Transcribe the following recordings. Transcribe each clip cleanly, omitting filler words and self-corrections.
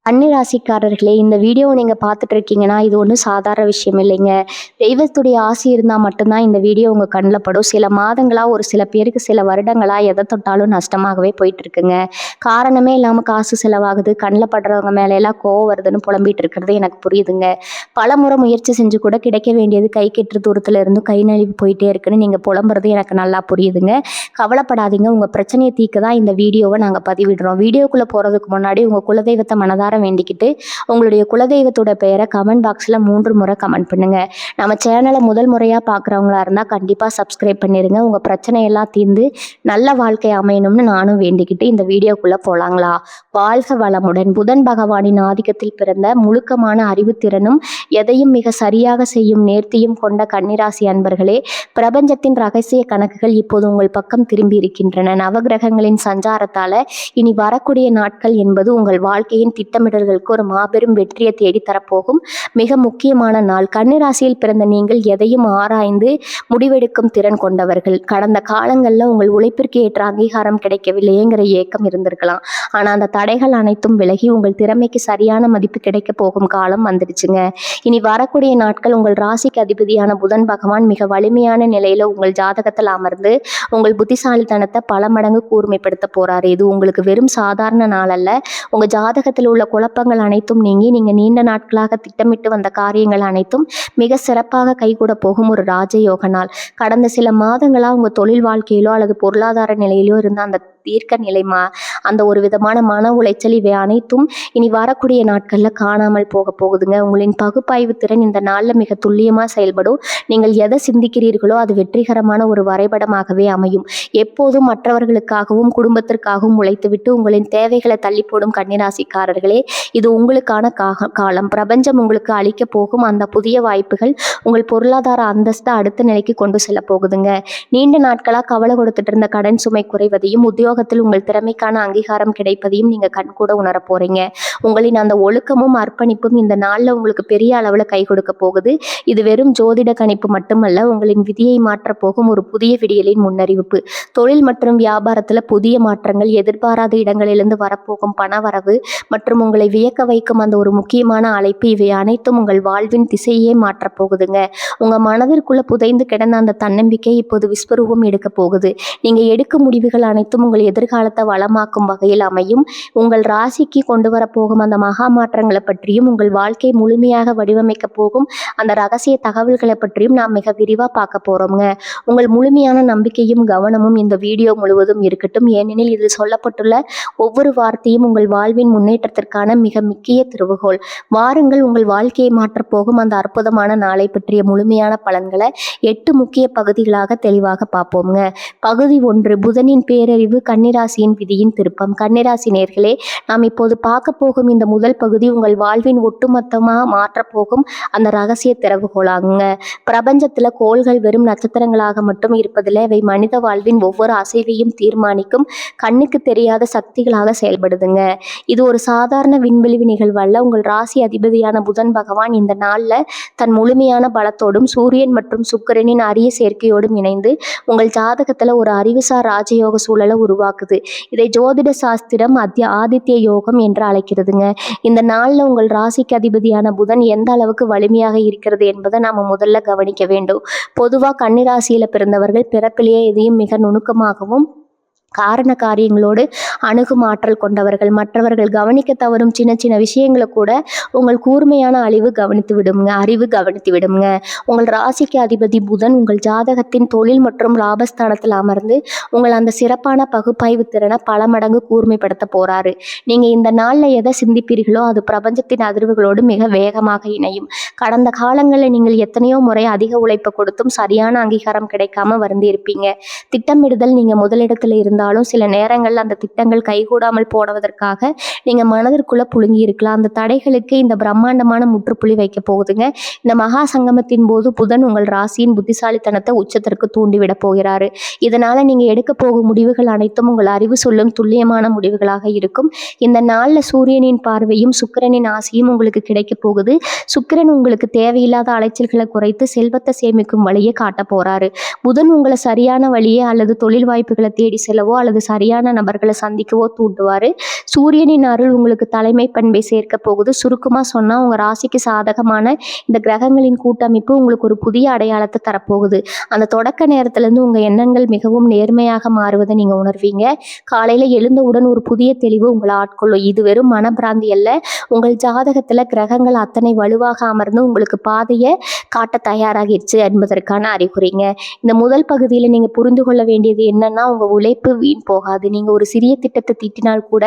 ராசிக்காரர்களே, இந்த வீடியோவை நீங்க பார்த்துட்டு இருக்கீங்கன்னா, இது ஒண்ணும் சாதாரண விஷயம் இல்லைங்க. தெய்வத்துடைய ஆசி இருந்தா மட்டும் தான் இந்த வீடியோ உங்க கண்ல படும். சில மாதங்களா, ஒரு சில பேருக்கு சில வருடங்களா எத தொட்டாலும் நஷ்டமாகவே போயிட்டு இருக்குங்க. காரணமே இல்லாம காசு செலவாகுது, கண்ல படுறவங்க மேல எல்லாம் கோவம் வருதுன்னு புலம்பிட்டு இருக்கிறது எனக்கு புரியுதுங்க. பலமுறை முயற்சி செஞ்சு கூட கிடைக்க வேண்டியது கைக்கெட்டுற தூரத்துல இருந்தும் கை நழுவி போயிட்டே இருக்குன்னு நீங்க புலம்புறது எனக்கு நல்லா புரியுதுங்க. கவலைப்படாதீங்க. உங்க பிரச்சனையை தீர்க்க தான் இந்த வீடியோவை நாங்க பதிவிடுறோம். வீடியோக்குள்ள போறதுக்கு முன்னாடி உங்க குலதெய்வத்தை மனதார வேண்டிக்கிட்டு உங்களுடைய குலதெய்வத்தோட பெயரை கமெண்ட் பாக்ஸ்ல 3 முறை கமெண்ட் பண்ணுங்க. நம்ம சேனலை முதல் முறையா பார்க்குறவங்களா இருந்தா கண்டிப்பா சப்ஸ்கிரைப் பண்ணிருங்க. உங்க பிரச்சனையெல்லாம் தீர்ந்து நல்ல வாழ்க்கை அமையணும்னு நானும் வேண்டிக்கிட்டு இந்த வீடியோக்குள்ள போலாங்களா? வாழ்க வளமுடன். புதன் பகவானின் ஆதிக்கத்தில் பிறந்த முழுக்கமான அறிவுத்திறனும் எதையும் மிக சரியாக செய்யும் நேர்த்தியும் கொண்ட கன்னிராசி அன்பர்களே, பிரபஞ்சத்தின் ரகசிய கணக்குகள் இப்போது உங்கள் பக்கம் திரும்பி இருக்கின்றன. நவகிரகங்களின் சஞ்சாரத்தால இனி வரக்கூடிய நாட்கள் என்பது உங்கள் வாழ்க்கையின் திட்டமிடல்களுக்கு ஒரு மாபெரும் வெற்றியை தேடி தரப்போகும் மிக முக்கியமான நாள். கன்னிராசியில் பிறந்த நீங்கள் எதையும் ஆராய்ந்து முடிவெடுக்கும் திறன் கொண்டவர்கள். கடந்த காலங்களில் உங்கள் உழைப்பிற்கு ஏற்ற அங்கீகாரம் கிடைக்கவில்லையேங்கிற ஏக்கம் இருந்திருக்கலாம். ஆனால் அந்த தடைகள் அனைத்தும் விலகி உங்கள் திறமைக்கு சரியான மதிப்பு கிடைக்க போகும் காலம் வந்துடுச்சுங்க. இனி வரக்கூடிய நாட்கள் உங்கள் ராசிக்கு அதிபதியான புதன் பகவான் மிக வலிமையான நிலையில உங்கள் ஜாதகத்தில் அமர்ந்து உங்கள் புத்திசாலித்தனத்தை பல மடங்கு கூர்மைப்படுத்த போறாரு. இது உங்களுக்கு வெறும் சாதாரண நாள் அல்ல. உங்க ஜாதகத்தில் உள்ள குழப்பங்கள் அனைத்தும் நீங்கி நீங்க நீண்ட நாட்களாக திட்டமிட்டு வந்த காரியங்கள் அனைத்தும் மிக சிறப்பாக கைகூட போகும் ஒரு ராஜயோக நாள். கடந்த சில மாதங்களா உங்க தொழில் வாழ்க்கையிலோ அல்லது பொருளாதார நிலையிலோ இருந்த அந்த தீர்க்க நிலைமா அந்த ஒரு விதமான மன உளைச்சல் இவை அனைத்தும் இனி வரக்கூடிய நாட்கள்ல காணாமல் போக போகுதுங்க. உங்களின் பகுப்பாய்வு திறன் இந்த நாள்ல மிக துல்லியமா செயல்படும். நீங்கள் எதை சிந்திக்கிறீர்களோ அது வெற்றிகரமான ஒரு வரைபடமாகவே அமையும். எப்போதும் மற்றவர்களுக்காகவும் குடும்பத்திற்காகவும் உழைத்துவிட்டு உங்களின் தேவைகளை தள்ளி போடும் கன்னிராசிக்காரர்களே, இது உங்களுக்கான காலம். பிரபஞ்சம் உங்களுக்கு அளிக்க போகும் அந்த புதிய வாய்ப்புகள் உங்கள் பொருளாதார அந்தஸ்தை அடுத்த நிலைக்கு கொண்டு செல்ல போகுதுங்க. நீண்ட நாட்களா கவலை கொடுத்துட்டு இருந்த கடன் சுமை குறைவதையும் உத்தியோகத்தில் உங்கள் திறமைக்கான அங்கீகாரம் கிடைப்பதையும் நீங்க கண்கூட உணர போறீங்க. உங்களின் அந்த ஒழுக்கமும் அர்ப்பணிப்பும் இந்த நாள்ல உங்களுக்கு பெரிய அளவுல கை கொடுக்க போகுது. இது வெறும் ஜோதிட கணிப்பு மட்டுமல்ல, உங்களின் விதியை மாற்ற போகும் ஒரு புதிய விடியலின் முன்னறிவிப்பு. தொழில் மற்றும் வியாபாரத்துல புதிய மாற்றங்கள், எதிர்பாராத இடங்களிலிருந்து வரப்போகும் பணவரவு மற்றும் உங்களை வியக்க வைக்கும் அந்த ஒரு முக்கியமான அழைப்பு, இவை அனைத்தும் உங்கள் வாழ்வின் திசையே மாற்றப் போகுதுங்க. உங்க மனதிற்குள்ள புதைந்து கிடந்த அந்த தன்னம்பிக்கை இப்போது விஸ்வரூபம் எடுக்க போகுது. நீங்க எடுக்கும் முடிவுகள் அனைத்தும் உங்கள் எதிர்காலத்தை வளமாக்கும் வகையில் அமையும். உங்கள் ராசிக்கு கொண்டு வரப்போகும் அந்த மகா மாற்றங்களை பற்றியும் உங்கள் வாழ்க்கை முழுமையாக வடிவமைக்க போகும் அந்த ரகசிய தகவல்களை பற்றியும் நாம் மிக விரிவா பார்க்க போறோம்ங்க. உங்கள் முழுமையான நம்பிக்கையும் கவனமும் இந்த வீடியோ முழுவதும் இருக்கட்டும். ஏனெனில் இதில் சொல்லப்பட்டுள்ள ஒவ்வொரு வார்த்தையும் உங்கள் வாழ்வின் முன்னேற்றத்திற்கான மிக முக்கிய திறவுகோல். வாருங்கள், உங்கள் வாழ்க்கையை மாற்றப் போகும் அந்த அற்புதமான நாளை பற்றிய முழுமையான பலன்களை 8 முக்கிய பகுதிகளாக தெளிவாக பார்ப்போம்ங்க. பகுதி 1, புதனின் பேரறிவு, கன்னிராசியின் விதியின் திருப்பம். கன்னிராசி நேர்களே, நாம் இப்போது பார்க்க போகும் இந்த முதல் பகுதி உங்கள் வாழ்வின் ஒட்டுமொத்தமா மாற்றப் போகும் அந்த ரகசிய திறவுகோலாகுங்க. பிரபஞ்சத்துல கோள்கள் வெறும் நட்சத்திரங்களாக மட்டும் இருப்பதில்லை, அவை மனித வாழ்வின் ஒவ்வொரு அசைவையும் தீர்மானிக்கும் கண்ணுக்கு தெரியாத சக்திகளாக செயல்படுதுங்க. இது ஒரு சாதாரண விண்வெளி நிகழ்வு அல்ல. உங்கள் ராசி அதிபதியான புதன் பகவான் இந்த நாள்ல தன் முழுமையான பலத்தோடும் சூரியன் மற்றும் சுக்கிரனின் அரிய சேர்க்கையோடும் இணைந்து உங்கள் ஜாதகத்துல ஒரு அறிவுசார் ராஜயோக சூழலை உருவாக்குது. இதை ஜோதிட சாஸ்திரம் ஆதித்ய யோகம் என்று அழைக்கிறதுங்க. இந்த நாள்ல உங்கள் ராசிக்கு அதிபதியான புதன் எந்த அளவுக்கு வலிமையாக இருக்கிறது என்பதை நாம முதல்ல கவனிக்க வேண்டும். பொதுவா கன்னிராசியில பிறந்தவர்கள் பிறப்பிலேயே எதையும் மிக நுணுக்கமாகவும் காரண காரியங்களோடு அணுகும் ஆற்றல் கொண்டவர்கள். மற்றவர்கள் கவனிக்க தவறும் சின்ன சின்ன விஷயங்களை கூட உங்கள் கூர்மையான அறிவு கவனித்து விடுங்க. உங்கள் ராசிக்கு அதிபதி புதன் உங்கள் ஜாதகத்தின் தொழில் மற்றும் லாபஸ்தானத்தில் அமர்ந்து உங்கள் அந்த சிறப்பான பகுப்பாய்வு திறனை பல மடங்கு கூர்மைப்படுத்த போறாரு. நீங்க இந்த நாள்ல எதை சிந்திப்பீர்களோ அது பிரபஞ்சத்தின் அதிர்வுகளோடு மிக வேகமாக இணையும். கடந்த காலங்களில் நீங்கள் எத்தனையோ முறை அதிக உழைப்பு கொடுத்தும் சரியான அங்கீகாரம் கிடைக்காம வருந்தி இருப்பீங்க. திட்டமிடுதல் நீங்க முதலிடத்துல இருந்தாலும் சில நேரங்கள் அந்த திட்டங்கள் கைகூடாமல் போடுவதற்காக நீங்க மனதிற்குள்ள புழுங்கி இருக்கலாம். அந்த தடைகளுக்கு இந்த பிரம்மாண்டமான முற்றுப்புள்ளி வைக்க போகுதுங்க. இந்த மகா சங்கமத்தின் போது புதன் உங்கள் ராசியின் புத்திசாலித்தனத்தை உச்சத்திற்கு தூண்டிவிட போகிறாரு. இதனால நீங்க எடுக்க போகும் முடிவுகள் அனைத்தும் உங்கள் அறிவு சொல்லும் துல்லியமான முடிவுகளாக இருக்கும். இந்த நாள்ல சூரியனின் பார்வையும் சுக்கிரனின் ஆசையும் உங்களுக்கு கிடைக்க போகுது. சுக்கிரன் உங்களுக்கு தேவையில்லாத அலைச்சல்களை குறைத்து செல்வத்தை சேமிக்கும் வழியை காட்ட போறாரு. புதன் உங்களை சரியான வழியே அல்லது தொழில் வாய்ப்புகளை தேடி செல்லவோ செயல்படவோ அல்லது சரியான நபர்களை சந்திக்கவோ தூண்டுவார். சூரியனின் அருள் உங்களுக்கு தலைமை பண்பை சேர்க்க போகுது. சுருக்கமாக சொன்னால் உங்கள் ராசிக்கு சாதகமான இந்த கிரகங்களின் கூட்டமைப்பு உங்களுக்கு ஒரு புதிய அடையாளத்தை தரப்போகுது. அந்த தொடக்க நேரத்திலேருந்து உங்கள் எண்ணங்கள் மிகவும் நேர்மையாக மாறுவதை நீங்கள் உணர்வீங்க. காலையில் எழுந்தவுடன் ஒரு புதிய தெளிவு உங்களை ஆட்கொள்ளும். இது வெறும் மனப்பிராந்தி அல்ல, உங்கள் ஜாதகத்தில் கிரகங்கள் அத்தனை வலுவாக அமர்ந்து உங்களுக்கு பாதையை காட்ட தயாராகிடுச்சு என்பதற்கான அறிகுறிங்க. இந்த முதல் பகுதியில் நீங்கள் புரிந்து கொள்ள வேண்டியது என்னன்னா, உங்கள் உழைப்பு வீண் போகாது. நீங்கள் ஒரு சிறிய திட்டத்தை தீட்டினால் கூட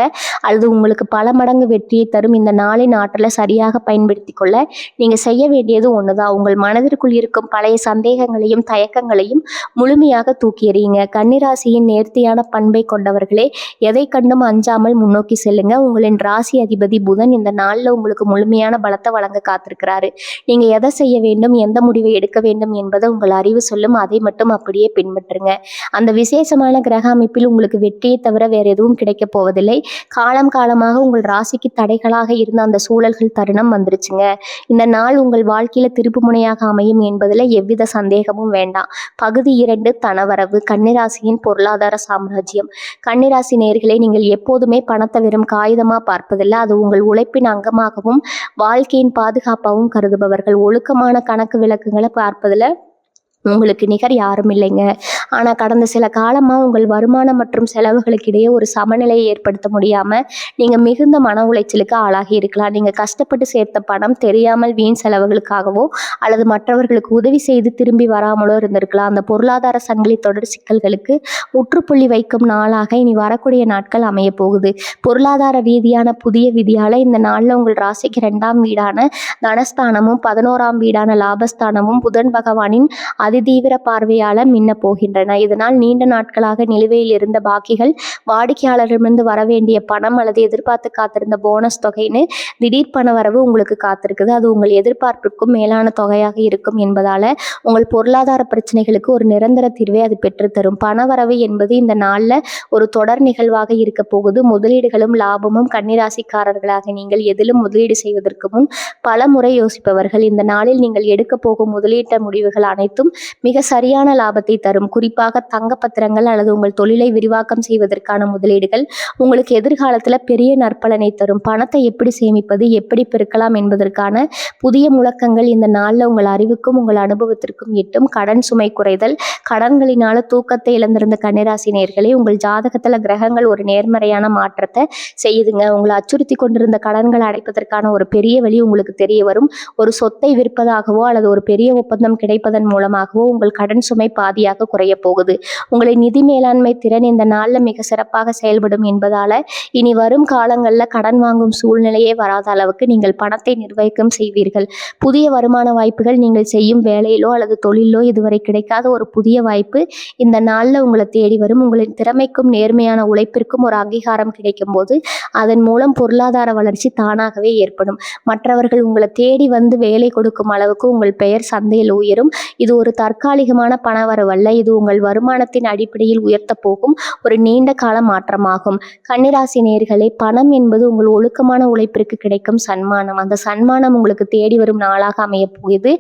அல்லது உங்களுக்கு பல மடங்கு வெற்றியை தரும். இந்த நாளின் ஆற்றலை சரியாக பயன்படுத்தி கொள்ள நீங்கள் செய்ய வேண்டியது ஒண்ணுதான். உங்கள் மனதிற்குள் இருக்கும் பழைய சந்தேகங்களையும் தயக்கங்களையும் முழுமையாக தூக்கி எறியுங்க. கன்னிராசியின் நேர்த்தியான பண்பை கொண்டவர்களே, எதை கண்டும் அஞ்சாமல் முன்னோக்கி செல்லுங்க. உங்களின் ராசி அதிபதி புதன் இந்த நாளில் உங்களுக்கு முழுமையான பலத்தை வழங்க காத்திருக்கிறாரு. நீங்க எதை செய்ய வேண்டும், எந்த முடிவை எடுக்க வேண்டும் என்பதை உங்கள் அறிவு சொல்லும். அதை மட்டும் அப்படியே பின்பற்றுங்க. அந்த விசேஷமான கிரக அமைப்பில் உங்களுக்கு வெற்றியை தவிர வேற எதுவும் கிடைக்க போவதில்லை. காலம் காலமாக உங்கள் ராசிக்கு தடைகளாக இருந்த அந்த சூழல்கள் தருணம் வந்துருச்சுங்க. இந்த நாள் உங்கள் வாழ்க்கையில திருப்பு முனையாக அமையும் என்பதில் எவ்வித சந்தேகமும் வேண்டாம். பகுதி 2, தனவரவு. கன்னிராசியின் பொருளாதார சாம்ராஜ்யம். கன்னிராசி நேயர்களே, நீங்கள் எப்போதுமே பணத்தை வெறும் காகிதமா பார்ப்பதில்லை, அது உங்கள் உழைப்பின் அங்கமாகவும் வாழ்க்கையின் பாதுகாப்பாகவும் கருதுபவர்கள். ஒழுக்கமான கணக்கு விளக்குகளை பார்ப்பதில் உங்களுக்கு நிகர் யாரும் இல்லைங்க. ஆனால் கடந்த சில காலமாக உங்கள் வருமானம் மற்றும் செலவுகளுக்கு இடையே ஒரு சமநிலையை ஏற்படுத்த முடியாமல் நீங்கள் மிகுந்த மன உளைச்சலுக்கு ஆளாகி இருக்கலாம். நீங்கள் கஷ்டப்பட்டு சேர்த்த பணம் தெரியாமல் வீண் செலவுகளுக்காகவோ அல்லது மற்றவர்களுக்கு உதவி செய்து திரும்பி வராமலோ இருந்திருக்கலாம். அந்த பொருளாதார சங்கிலி தொடர் சிக்கல்களுக்கு முற்றுப்புள்ளி வைக்கும் நாளாக இனி வரக்கூடிய நாட்கள் அமைய போகுது. பொருளாதார ரீதியான புதிய விதியால் இந்த நாளில் உங்கள் ராசிக்கு 2ஆம் வீடான தனஸ்தானமும் 11ஆம் வீடான லாபஸ்தானமும் புதன் பகவானின் அதிதீவிர பார்வையால் மின்ன போகின்றன. இதனால் நீண்ட நாட்களாக நிலுவையில் இருந்த பாக்கிகள், வாடிக்கையாளரிடமிருந்து வரவேண்டிய பணம் அல்லது எதிர்பார்த்து காத்திருந்த போனஸ் தொகைன்னு திடீர் பண வரவு உங்களுக்கு காத்திருக்குது. அது உங்கள் எதிர்பார்ப்பிற்கும் மேலான தொகையாக இருக்கும் என்பதால் உங்கள் பொருளாதார பிரச்சனைகளுக்கு ஒரு நிரந்தர தீர்வை அது பெற்றுத்தரும். பணவரவு என்பது இந்த நாளில் ஒரு தொடர் நிகழ்வாக இருக்க போகுது. முதலீடுகளும் லாபமும். கன்னிராசிக்காரர்களாக நீங்கள் எதிலும் முதலீடு செய்வதற்கு முன் பல முறை யோசிப்பவர்கள். இந்த நாளில் நீங்கள் எடுக்க போகும் முதலீட்டு முடிவுகள் அனைத்தும் மிக சரியான லாபத்தை தரும். குறிப்பாக தங்க பத்திரங்கள் அல்லது உங்கள் தொழிலை விரிவாக்கம் செய்வதற்கான முதலீடுகள் உங்களுக்கு எதிர்காலத்தில் பெரிய நற்பலனை தரும். பணத்தை எப்படி சேமிப்பது, எப்படி பெருக்கலாம் என்பதற்கான புதிய முழக்கங்கள் இந்த நாளில் உங்கள் அறிவுக்கும் உங்கள் அனுபவத்திற்கும் எட்டும். கடன் சுமை குறைதல். கடன்களினால தூக்கத்தை இழந்திருந்த கன்னிராசி நேயர்களே, உங்கள் ஜாதகத்தில் கிரகங்கள் ஒரு நேர்மறையான மாற்றத்தை செய்யுதுங்க. உங்களை அச்சுறுத்தி கொண்டிருந்த கடன்களை அடைப்பதற்கான ஒரு பெரிய வழி உங்களுக்கு தெரிய வரும். ஒரு சொத்தை விற்பதாகவோ அல்லது ஒரு பெரிய ஒப்பந்தம் கிடைப்பதன் மூலமாக உங்கள் கடன் சுமை பாதியாக குறைய போகுது. உங்களின் நிதி மேலாண்மை திறன் இந்த நாளில் மிக சிறப்பாக செயல்படும் என்பதால இனி வரும் காலங்களில் கடன் வாங்கும் சூழ்நிலையே வராத அளவுக்கு நீங்கள் பணத்தை நிர்வகிக்கம் செய்வீர்கள். புதிய வருமான வாய்ப்புகள். நீங்கள் செய்யும் வேலையிலோ அல்லது தொழிலோ இதுவரை கிடைக்காத ஒரு புதிய வாய்ப்பு இந்த நாளில் உங்களை தேடி வரும். உங்களின் திறமைக்கும் நேர்மையான உழைப்பிற்கும் ஒரு அங்கீகாரம் கிடைக்கும் போது அதன் மூலம் பொருளாதார வளர்ச்சி தானாகவே ஏற்படும். மற்றவர்கள் உங்களை தேடி வந்து வேலை கொடுக்கும் அளவுக்கு உங்கள் பெயர் சந்தையில் உயரும். இது ஒரு தற்காலிகமான பணவரவல்ல, இது உங்கள் வருமானத்தின் அடிப்படையில் உயர்த்த போகும் ஒரு நீண்ட கால மாற்றமாகும். கன்னிராசி நேயர்களே, பணம் என்பது உங்கள் ஒழுக்கமான உழைப்பிற்கு கிடைக்கும் சன்மானம். அந்த சன்மானம் உங்களுக்கு தேடி வரும் நாளாக அமைய போகுது.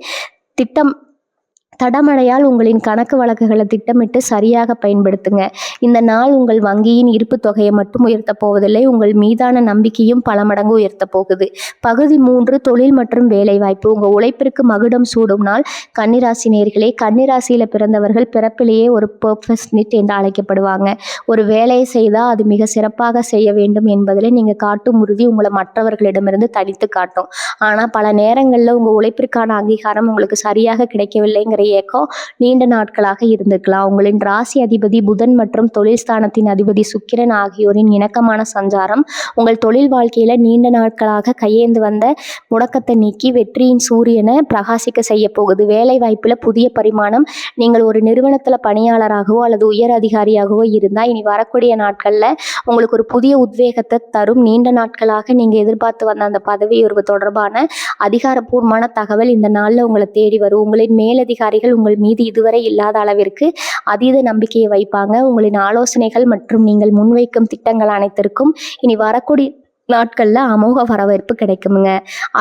தடமடையால் உங்களின் கணக்கு வழக்குகளை திட்டமிட்டு சரியாக பயன்படுத்துங்க. இந்த நாள் உங்கள் வங்கியின் இருப்பு தொகையை மட்டும் உயர்த்த போவதில்லை, உங்கள் மீதான நம்பிக்கையும் பல மடங்கு உயர்த்த போகுது. பகுதி 3, தொழில் மற்றும் வேலைவாய்ப்பு. உங்கள் உழைப்பிற்கு மகுடம் சூடும் நாள். கன்னிராசி நேயர்களே, கன்னிராசியில் பிறந்தவர்கள் பிறப்பிலேயே ஒரு பெர்ஃபெக்ஷனிஸ்ட் என்று அழைக்கப்படுவாங்க. ஒரு வேலையை செய்தால் அது மிக சிறப்பாக செய்ய வேண்டும் என்பதில் நீங்கள் காட்டும் உறுதி உங்களை மற்றவர்களிடமிருந்து தனித்து காட்டும். ஆனால் பல நேரங்களில் உங்கள் உழைப்பிற்கான அங்கீகாரம் உங்களுக்கு சரியாக கிடைக்கவில்லைங்கிற ஏக்கம் நீண்ட நாட்களாக இருந்திருக்கலாம். உங்களின் ராசி அதிபதி புதன் மற்றும் தொழில் ஸ்தானத்தின் அதிபதி சுக்கிரன் ஆகியோரின் இணக்கமான சஞ்சாரம் உங்கள் தொழில் வாழ்க்கையில நீண்ட நாட்களாக கையேந்து வந்த முடக்கத்தை நீக்கி வெற்றியின் சூரியனை பிரகாசிக்க செய்ய போகுது. வேலை வாய்ப்புல புதிய பரிமாணம். நீங்கள் ஒரு நிறுவனத்துல பணியாளராகவோ அல்லது உயர் அதிகாரியாகவோ இருந்தால் இனி வரக்கூடிய நாட்கள்ல உங்களுக்கு ஒரு புதிய உத்வேகத்தை தரும். நீண்ட நாட்களாக நீங்க எதிர்பார்த்து வந்த அந்த பதவி உயர்வு தொடர்பான அதிகாரப்பூர்வமான தகவல் இந்த நாள்ல உங்களை தேடி வரும். உங்களின் மேலதிகாரிகள் உங்கள் மீது இதுவரை இல்லாத அளவிற்கு அதீத நம்பிக்கையை வைப்பாங்க. உங்களின் ஆலோசனைகள் மற்றும் நீங்கள் முன்வைக்கும் திட்டங்கள் அனைத்திற்கும் இனி வரக்கூடிய நாட்களில் அமோக வரவேற்பு கிடைக்குமுங்க.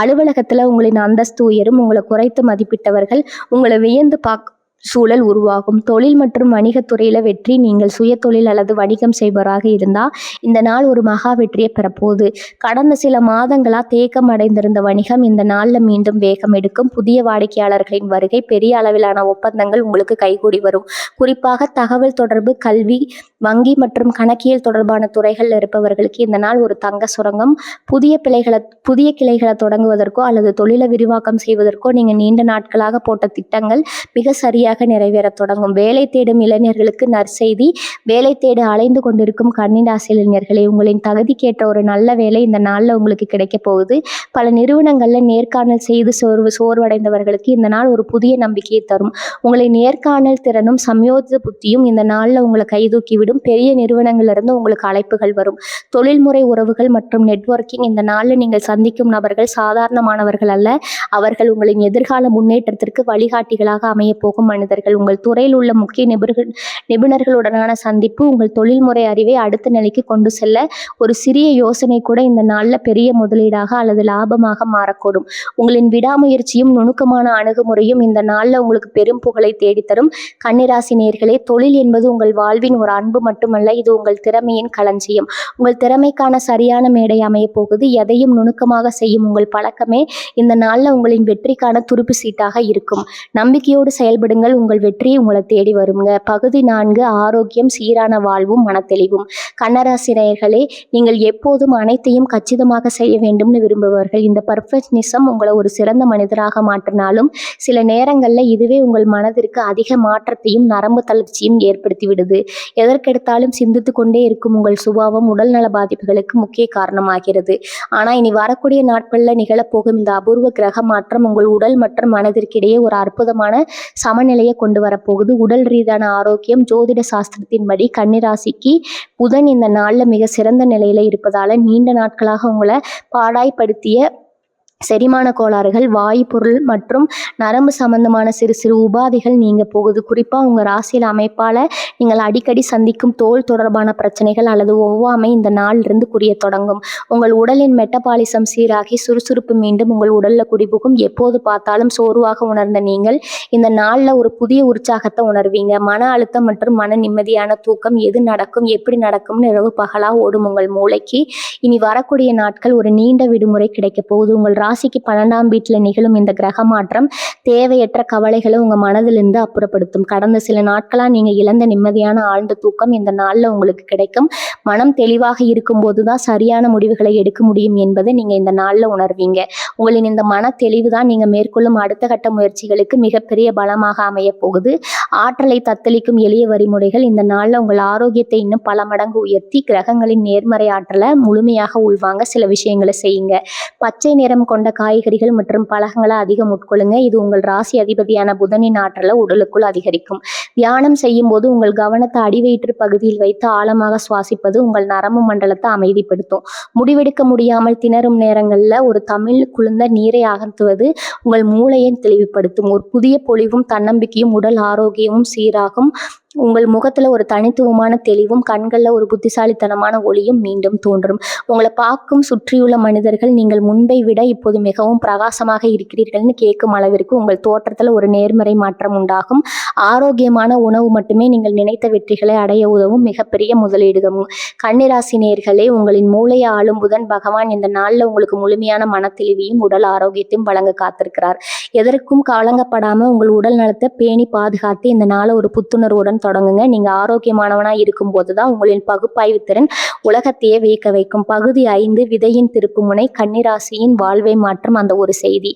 அலுவலகத்தில் உங்களின் அந்தஸ்து உயரும். உங்களை குறைத்து மதிப்பிட்டவர்கள் உங்களை வியந்து சூழல் உருவாகும். தொழில் மற்றும் வணிகத்துறையில வெற்றி. நீங்கள் சுய தொழில் அல்லது வணிகம் செய்பவராக இருந்தால் இந்த நாள் ஒரு மகா வெற்றியை பெறப்போகுது. கடந்த சில மாதங்களா தேக்கம் அடைந்திருந்த வணிகம் இந்த நாள்ல மீண்டும் வேகம் எடுக்கும். புதிய வாடிக்கையாளர்களின் வருகை, பெரிய அளவிலான ஒப்பந்தங்கள் உங்களுக்கு கைகூடி வரும். குறிப்பாக தகவல் தொடர்பு, கல்வி, வங்கி மற்றும் கணக்கியல் தொடர்பான துறைகளில் இருப்பவர்களுக்கு இந்த நாள் ஒரு தங்க சுரங்கம். புதிய கிளைகளை தொடங்குவதற்கோ அல்லது தொழிலை விரிவாக்கம் செய்வதற்கோ நீங்கள் நீண்ட நாட்களாக போட்ட திட்டங்கள் மிக சரியாக நிறைவேற தொடங்கும். வேலை தேடும் இளைஞர்களுக்கு நற்செய்தி. வேலை தேட அலைந்து கொண்டிருக்கும் கன்னிராசி இளைஞர்களே, உங்களின் தகுதிக்கேற்ற ஒரு நல்ல வேலை இந்த நாளில் உங்களுக்கு கிடைக்க போகுது. பல நிறுவனங்களில் நேர்காணல் செய்து சோர்வடைந்தவர்களுக்கு இந்த நாள் ஒரு புதிய நம்பிக்கையை தரும். உங்களின் நேர்காணல் திறனும் சமயோஜித புத்தியும் இந்த நாளில் உங்களை கைதூக்கிவிடும். பெரிய நிறுவனங்களிலிருந்து உங்களுக்கு அழைப்புகள் வரும். தொழில்முறை உறவுகள் மற்றும் நெட்வொர்க்கிங். இந்த நாளில் நீங்கள் சந்திக்கும் நபர்கள் சாதாரணமானவர்கள் அல்ல. அவர்கள் உங்களின் எதிர்கால முன்னேற்றத்திற்கு வழிகாட்டிகளாக அமைய போகும் மனிதர்கள். உங்கள் துறையில் உள்ள முக்கிய நிபுணர்களுடனான சந்திப்பு உங்கள் தொழில்முறை அறிவை அடுத்த நிலைக்கு கொண்டு செல்ல ஒரு சிறிய யோசனை கூட இந்த நாளில் பெரிய முதலீடாக அல்லது லாபமாக மாறக்கூடும். உங்களின் விடாமுயற்சியும் நுணுக்கமான அணுகுமுறையும் இந்த நாளில் உங்களுக்கு பெரும் புகழை தேடித்தரும். கன்னிராசி நேயர்களே, தொழில் என்பது உங்கள் வாழ்வின் ஒரு அன்பு மட்டுமல்ல, இது உங்கள் திறமையின் களஞ்சியம். உங்கள் திறமைக்கான சரியான மேடை அமைய போகுது. எதையும் நுணுக்கமாக செய்யும் உங்கள் பழக்கமே இந்த நாளில் உங்களின் வெற்றிக்கான துருப்பு சீட்டாக இருக்கும். நம்பிக்கையோடு செயல்படுங்கள். உங்கள் வெற்றி உங்களை தேடி வருங்க. பகுதி 4. ஆரோக்கியம், சீரான வாழ்வும் மனத்தெளிவும். கன்னிராசி நேயர்களே, நீங்கள் எப்போதும் அனைத்தையும் கச்சிதமாக செய்ய வேண்டும்னு விரும்புபவர்கள். இந்த பர்ஃபெக்ஷனிசம் உங்களை ஒரு சிறந்த மனிதராக மாற்றினாலும் சில நேரங்களில் இதுவே உங்கள் மனதிற்கு அதிக மாற்றத்தையும் நரம்பு தளர்ச்சியும் ஏற்படுத்தி விடுது. எதற்கெடுத்தாலும் சிந்தித்து கொண்டே இருக்கும் உங்கள் சுபாவம் உடல்நல பாதிப்புகளுக்கு முக்கிய காரணமாகிறது. ஆனால் இனி வரக்கூடிய நாட்களில் நிகழப்போகும் இந்த அபூர்வ கிரக மாற்றம் உங்கள் உடல் மற்றும் மனதிற்கிடையே ஒரு அற்புதமான சமநிலையை கொண்டு வரப்போகுது. உடல் ரீதியான ஆரோக்கியம். ஜோதிட சாஸ்திரத்தின்படி கன்னிராசிக்கு புதன் இந்த நாளில் மிக சிறந்த நிலையில இருப்பதால நீண்ட நாட்களாக உங்களை பாடாய்படுத்திய செரிமான கோளாறுகள், வாயு பொருள் மற்றும் நரம்பு சம்பந்தமான சிறு சிறு உபாதைகள் நீங்க போகுது. குறிப்பாக உங்கள் ராசியில் அமைப்பால் நீங்கள் அடிக்கடி சந்திக்கும் தோல் தொடர்பான பிரச்சனைகள் அல்லது ஒவ்வாமை இந்த நாளிலிருந்து குறைய தொடங்கும். உங்கள் உடலின் மெட்டபாலிசம் சீராகி சுறுசுறுப்பு மீண்டும் உங்கள் உடலில் குடிபுகும். எப்போது பார்த்தாலும் சோர்வாக உணர்ந்த நீங்கள் இந்த நாளில் ஒரு புதிய உற்சாகத்தை உணர்வீங்க. மன அழுத்தம் மற்றும் மன நிம்மதியான தூக்கம். எது நடக்கும், எப்படி நடக்கும்னு இரவு பகலாக ஓடும் உங்கள் மூளைக்கு இனி வரக்கூடிய நாட்கள் ஒரு நீண்ட விடுமுறை கிடைக்க போகுது. உங்கள் ராசிக்கு 12ஆம் வீட்டில் நிகழும் இந்த கிரக மாற்றம் தேவையற்ற கவலைகளை உங்கள் மனதிலிருந்து அப்புறப்படுத்தும். கடந்த சில நாட்களாக நீங்கள் இழந்த நிம்மதியான ஆழ்ந்த தூக்கம் இந்த நாளில் உங்களுக்கு கிடைக்கும். மனம் தெளிவாக இருக்கும்போது தான் சரியான முடிவுகளை எடுக்க முடியும் என்பதை நீங்கள் இந்த நாளில் உணர்வீங்க. உங்களின் இந்த மன தெளிவு தான் நீங்கள் மேற்கொள்ளும் அடுத்த கட்ட முயற்சிகளுக்கு மிகப்பெரிய பலமாக அமைய போகுது. ஆற்றலை தத்தளிக்கும் எளிய வழிமுறைகள் இந்த நாளில் உங்கள் ஆரோக்கியத்தை இன்னும் பல மடங்கு உயர்த்தி கிரகங்களின் நேர்மறை ஆற்றலை முழுமையாக உள்வாங்க சில விஷயங்களை செய்யுங்க. பச்சை நிறம் கொண்ட காய்கறிகள் மற்றும் பழங்களை அதிகம் உட்கொள்ளுங்க. இது உங்கள் ராசி அதிபதியான புதனின் ஆற்றலை உடலுக்குள் அதிகரிக்கும். தியானம் செய்யும் போது உங்கள் கவனத்தை அடிவயிற்று பகுதியில் வைத்து ஆழமாக சுவாசிப்பது உங்கள் நரம்பு மண்டலத்தை அமைதிப்படுத்தும். முடிவெடுக்க முடியாமல் திணறும் நேரங்களில் ஒரு தமிழ் குளிர்ந்த நீரை அகற்றுவது உங்கள் மூளையை தெளிவுபடுத்தும். ஒரு புதிய பொலிவும் தன்னம்பிக்கையும் உடல் ஆரோக்கியமும் சீராகும். உங்கள் முகத்தில் ஒரு தனித்துவமான தெளிவும் கண்களில் ஒரு புத்திசாலித்தனமான ஒளியும் மீண்டும் தோன்றும். உங்களை பார்க்கும் சுற்றியுள்ள மனிதர்கள் நீங்கள் முன்பை விட இப்போது மிகவும் பிரகாசமாக இருக்கிறீர்கள்னு கேட்கும் அளவிற்கு உங்கள் தோற்றத்தில் ஒரு நேர்மறை மாற்றம் உண்டாகும். ஆரோக்கியமான உணவு மட்டுமே நீங்கள் நினைத்த வெற்றிகளை அடைய உதவும் மிகப்பெரிய முதலீடுகளும். கன்னிராசி நேயர்களே, உங்களின் மூளையை ஆளும் புதன் பகவான் இந்த நாளில் உங்களுக்கு முழுமையான மனத்தெளிவையும் உடல் ஆரோக்கியத்தையும் வழங்க காத்திருக்கிறார். எதற்கும் கலங்கப்படாமல் உங்கள் உடல் நலத்தை பேணி பாதுகாத்து இந்த நாளை ஒரு புத்துணர்வுடன் தொடங்குங்க. நீங்க ஆரோக்கியமானவனா இருக்கும் போதுதான் உங்களின் பகுப்பாய்வு திறன் உலகத்தையே வியக்க வைக்கும். பகுதி 5. விதையின் திருப்புமுனை. கன்னிராசியின் வாழ்வை மாற்றும் அந்த ஒரு செய்தி.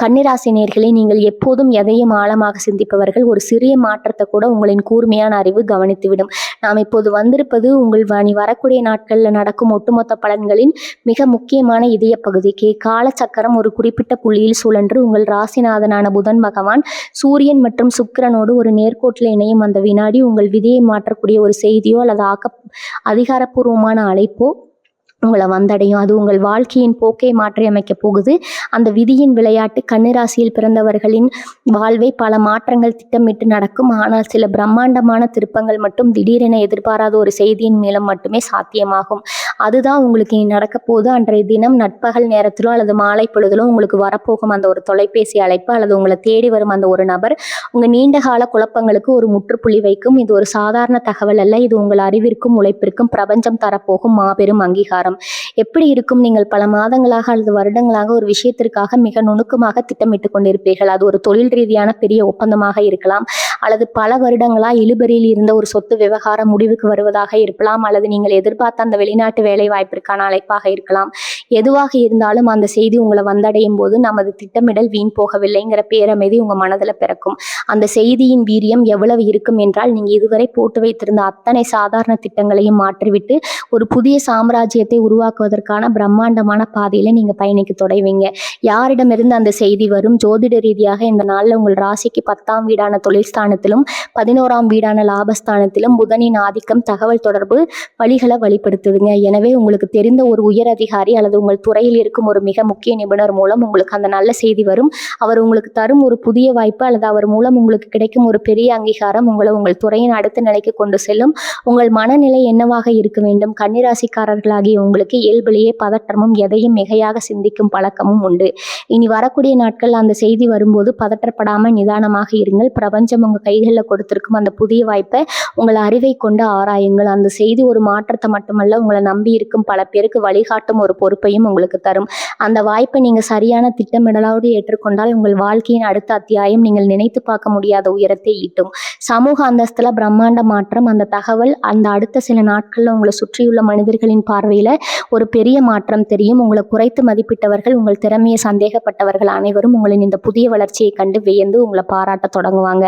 கன்னிராசி நேயர்களே, நீங்கள் எப்போதும் எதையும் ஆழமாக சிந்திப்பவர்கள். ஒரு சிறிய மாற்றத்தை கூட உங்களின் கூர்மையான அறிவு கவனித்துவிடும். நாம் இப்போது வந்திருப்பது உங்கள் வரக்கூடிய நாட்களில் நடக்கும் ஒட்டுமொத்த பலன்களின் மிக முக்கியமான இதய பகுதிக்கு. காலச்சக்கரம் ஒரு குறிப்பிட்ட புள்ளியில் சுழன்று உங்கள் ராசிநாதனான புதன் பகவான் சூரியன் மற்றும் சுக்கிரனோடு ஒரு நேர்கோட்டில் இணையும் அந்த வினாடி உங்கள் விதியை மாற்றக்கூடிய ஒரு செய்தியோ அல்லது அதிகாரப்பூர்வமான அழைப்போ உங்களை வந்தடையும். அது உங்கள் வாழ்க்கையின் போக்கை மாற்றி அமைக்கப் போகுது. அந்த விதியின் விளையாட்டு கன்னிராசியில் பிறந்தவர்களின் வாழ்வை பல மாற்றங்கள் திட்டமிட்டு நடக்கும். ஆனால் சில பிரம்மாண்டமான திருப்பங்கள் மட்டும் திடீரென எதிர்பாராத ஒரு செய்தியின் மூலம் மட்டுமே சாத்தியமாகும். அதுதான் உங்களுக்கு இனி நடக்க போகுது. அன்றைய தினம் நட்பகல் நேரத்திலோ அல்லது மாலை பொழுதிலோ உங்களுக்கு வரப்போகும் அந்த ஒரு தொலைபேசி அழைப்பு அல்லது உங்களை தேடி வரும் அந்த ஒரு நபர் உங்கள் நீண்டகால குழப்பங்களுக்கு ஒரு முற்றுப்புள்ளி வைக்கும். இது ஒரு சாதாரண தகவல் அல்ல. இது உங்கள் அறிவிற்கும் உழைப்பிற்கும் பிரபஞ்சம் தரப்போகும் மாபெரும் அங்கீகாரம். எப்படி இருக்கும்? நீங்கள் பல மாதங்களாக அல்லது வருடங்களாக ஒரு விஷயத்திற்காக மிக நுணுக்கமாக திட்டமிட்டு கொண்டிருப்பீர்கள். அது ஒரு தொழில் ரீதியான பெரிய ஒப்பந்தமாக இருக்கலாம், அல்லது பல வருடங்களாக இழுபறியில் இருந்த ஒரு சொத்து விவகாரம் முடிவுக்கு வருவதாக இருக்கலாம், அல்லது நீங்கள் எதிர்பார்த்த அந்த வெளிநாட்டு வேலை வாய்ப்பிற்கான அழைப்பாக இருக்கலாம். எதுவாக இருந்தாலும் அந்த செய்தி உங்களை வந்தடையும் போது நமது திட்டமிடல் வீண் போகவில்லைங்கிற பேரமைதி உங்க மனதில் பிறக்கும். அந்த செய்தியின் வீரியம் எவ்வளவு இருக்கும் என்றால், நீங்க இதுவரை போட்டு வைத்திருந்த அத்தனை சாதாரண திட்டங்களையும் மாற்றிவிட்டு ஒரு புதிய சாம்ராஜ்யத்தை உருவாக்குவதற்கான பிரம்மாண்டமான பாதையில நீங்க பயணிக்க தொடங்குவீங்க. யாரிடமிருந்து அந்த செய்தி வரும்? ஜோதிட ரீதியாக இந்த நாள்ல உங்கள் ராசிக்கு 10ஆம் வீடான தொழில் ஸ்தானத்திலும் 11ஆம் வீடான லாபஸ்தானத்திலும் புதனின் ஆதிக்கம் தகவல் தொடர்பு வழிகளை வழிபடுத்துதுங்க. எனவே உங்களுக்கு தெரிந்த ஒரு உயர் அதிகாரி அல்லது உங்கள் துறையில் இருக்கும் ஒரு மிக முக்கிய நிபுணர் மூலம் உங்களுக்கு அந்த நல்ல செய்தி வரும். அவர் உங்களுக்கு தரும் ஒரு புதிய வாய்ப்பு அல்லது அவர் மூலம் உங்களுக்கு கிடைக்கும் ஒரு பெரிய அங்கீகாரம் உங்களை உங்கள் துறையின் அடுத்த நிலைக்கு கொண்டு செல்லும். உங்கள் மனநிலை என்னவாக இருக்க வேண்டும்? கன்னிராசிக்காரர்களாகிய உங்களுக்கு இயல்பிலேயே பதற்றமும் எதையும் மிகையாக சிந்திக்கும் பழக்கமும் உண்டு. இனி வரக்கூடிய நாட்கள் அந்த செய்தி வரும்போது பதற்றப்படாமல் நிதானமாக இருங்கள். பிரபஞ்சம் உங்கள் கைகளில் கொடுத்திருக்கும் அந்த புதிய வாய்ப்பை உங்கள் அறிவை கொண்டு ஆராயுங்கள். அந்த செய்தி ஒரு மாற்றத்தை மட்டுமல்ல, உங்களை நம்பி இருக்கும் பல பேருக்கு வழிகாட்டும் ஒரு பொறுப்பையும் உங்களுக்கு தரும். அந்த வாய்ப்பை நீங்கள் சரியான திட்டமிடலோடு ஏற்றுக்கொண்டால் உங்கள் வாழ்க்கையின் அடுத்த அத்தியாயம் நீங்கள் நினைத்து பார்க்க முடியாத உயரத்தை ஈட்டும். சமூக அந்தஸ்துல பிரம்மாண்ட மாற்றம். அந்த தகவல் அந்த அடுத்த சில நாட்கள்ல உங்களை சுற்றியுள்ள மனிதர்களின் பார்வையில ஒரு பெரிய மாற்றம் தெரியும். உங்களை குறைத்து மதிப்பிட்டவர்கள், உங்கள் திறமையை சந்தேகப்பட்டவர்கள் அனைவரும் உங்களின் இந்த புதிய வளர்ச்சியை கண்டு வியந்து உங்களை பாராட்ட தொடங்குவாங்க.